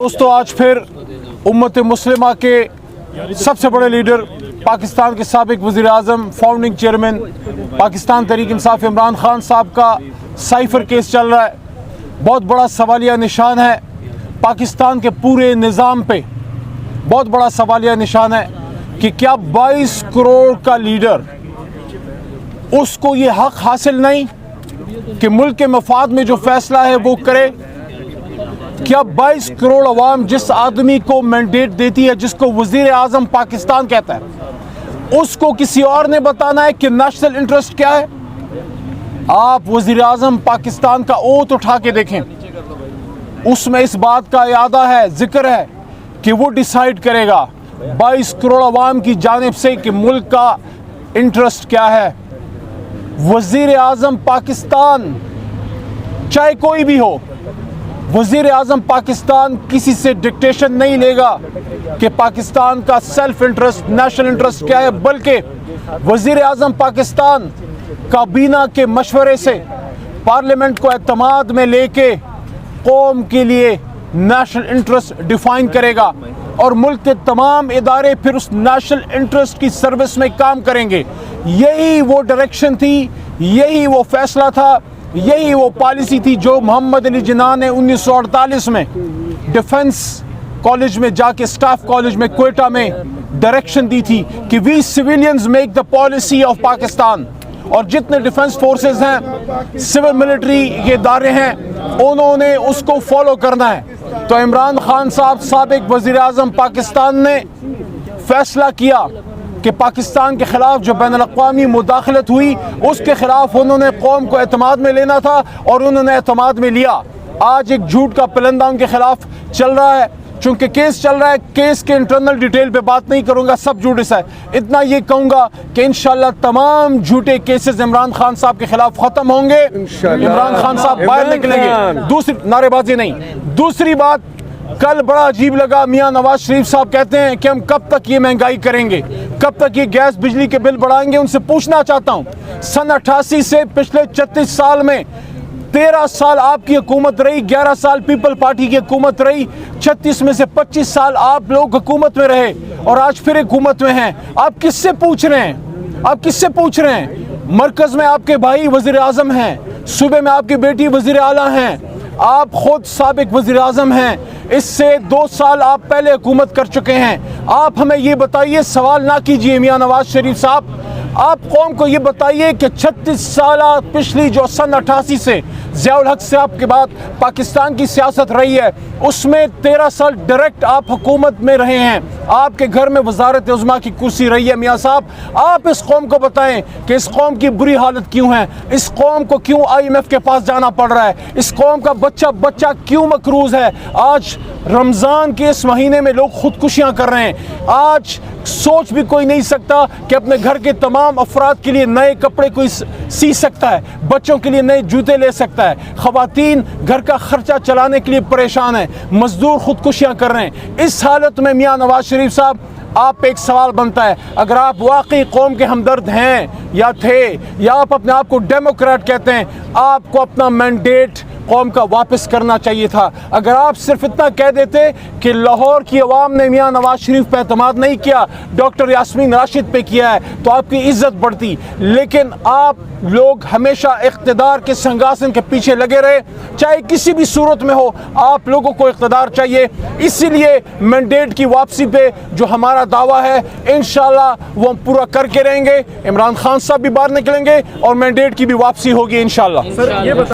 दोस्तों, आज फिर उम्मत मुस्लिमा के सबसे बड़े लीडर पाकिस्तान के साबिक वज़ीर-ए-आज़म फाउंडिंग चेयरमैन पाकिस्तान तहरीक इंसाफ इमरान खान साहब का साइफर केस चल रहा है। बहुत बड़ा सवालिया निशान है पाकिस्तान के पूरे निज़ाम पे। बहुत बड़ा सवालिया निशान है कि क्या 22 करोड़ का लीडर, उसको ये हक हासिल नहीं कि मुल्क के मफाद में जो फैसला है वो करे। क्या 22 करोड़ अवाम जिस आदमी को मैंडेट देती है, जिसको वज़ीर आज़म पाकिस्तान कहता है, उसको किसी और ने बताना है कि नेशनल इंटरेस्ट क्या है? आप वज़ीर आज़म पाकिस्तान का ओथ उठा के देखें, उसमें इस बात का यादा है, जिक्र है कि वो डिसाइड करेगा 22 करोड़ अवाम की जानिब से कि मुल्क का इंटरेस्ट क्या है। वज़ीर आज़म पाकिस्तान चाहे कोई भी हो, वज़ीर आज़म पाकिस्तान किसी से डिक्टेशन नहीं लेगा कि पाकिस्तान का सेल्फ इंटरेस्ट, नेशनल इंटरेस्ट क्या है, बल्कि वज़ीर आज़म पाकिस्तान काबीना के मशवरे से पार्लियामेंट को एतमाद में लेके कौम के लिए नेशनल इंटरेस्ट डिफाइन करेगा और मुल्क के तमाम इदारे फिर उस नेशनल इंटरेस्ट की सर्विस में काम करेंगे। यही वो डायरेक्शन थी, यही वो फैसला था, यही वो पॉलिसी थी जो मोहम्मद अली जिन्ना ने 1948 में डिफेंस कॉलेज में जाके, स्टाफ कॉलेज में कोयटा में डायरेक्शन दी थी कि we civilians make the policy of Pakistan. और जितने डिफेंस फोर्सेस हैं, सिविल मिलिट्री के इदारे हैं, उन्होंने उसको फॉलो करना है। तो इमरान खान साहब साबिक वज़ीर आज़म पाकिस्तान ने फैसला किया कि पाकिस्तान के ख़िलाफ़ जो बैनुल-अक़वामी मुदाखलत हुई, उसके ख़िलाफ़ उन्होंने कौम को एतमाद में लेना था और उन्होंने एतमाद में लिया। आज एक झूठ का पलंदा उनके ख़िलाफ़ चल रहा है। चूँकि केस चल रहा है, केस के इंटरनल डिटेल पे बात नहीं करूँगा, सब झूठ है। इतना ये कहूँगा कि इंशाल्लाह तमाम झूठे केसेस इमरान खान साहब के ख़िलाफ़ ख़त्म होंगे, इमरान खान साहब बाहर निकलेंगे। दूसरी नारेबाजी नहीं। दूसरी बात, कल बड़ा अजीब लगा, मियाँ नवाज शरीफ साहब कहते हैं कि हम कब तक ये महंगाई करेंगे, कब तक ये गैस बिजली के बिल बढ़ाएंगे। उनसे पूछना चाहता हूँ, सन 88 से पिछले 36 साल में 13 साल आपकी हुकूमत रही, 11 साल पीपल पार्टी की हुकूमत रही, 36 में से 25 साल आप लोग हुकूमत में रहे और आज फिर हुकूमत में हैं। आप किससे पूछ रहे हैं? आप किससे पूछ रहे हैं? मरकज़ में आपके भाई वज़ीर आज़म हैं, सूबे में आपकी बेटी वज़ीर आला हैं, आप खुद साबिक वज़ीर आज़म हैं, इससे 2 साल आप पहले हुकूमत कर चुके हैं। आप हमें ये बताइए, सवाल ना कीजिए मियाँ नवाज शरीफ साहब, आप कौम को ये बताइए कि 36 साल पिछली जो सन 88 से ज़ियाउल हक साहब के बाद पाकिस्तान की सियासत रही है, उसमें 13 साल डायरेक्ट आप हुकूमत में रहे हैं, आपके घर में वज़ारत उज़्मा की कुर्सी रही है। मियाँ साहब, आप इस कौम को बताएं कि इस कौम की बुरी हालत क्यों है, इस कौम को क्यों IMF के पास जाना पड़ रहा है, इस कौम का बच्चा बच्चा क्यों मकरूज़ है। आज रमज़ान के इस महीने में लोग खुदकुशियाँ कर रहे हैं। आज सोच भी कोई नहीं सकता कि अपने घर के तमाम अफराद के लिए नए कपड़े कोई सी सकता है, बच्चों के लिए नए जूते ले सकता है, ख़वातीन घर का खर्चा चलाने के लिए परेशान है, मजदूर खुदकुशियाँ कर रहे हैं। इस हालत में मियाँ नवाज शरीफ साहब, आप पे एक सवाल बनता है, अगर आप वाकई कौम के हमदर्द हैं या थे, या आप अपने आप को डेमोक्रेट कहते हैं, आपको अपना मैंडेट कौम का वापस करना चाहिए था। अगर आप सिर्फ इतना कह देते कि लाहौर की अवाम ने मियाँ नवाज शरीफ पे एतमाद नहीं किया, डॉक्टर यास्मीन राशिद पे किया है, तो आपकी इज्जत बढ़ती। लेकिन आप लोग हमेशा इख्तिदार के सिंहासन के पीछे लगे रहे, चाहे किसी भी सूरत में हो, आप लोगों को इख्तिदार चाहिए। इसीलिए मैंडेट की वापसी पे जो हमारा दावा है, इंशाल्लाह वो हम पूरा करके रहेंगे। इमरान खान साहब भी बाहर निकलेंगे और मैंडेट की भी वापसी होगी इंशाल्लाह।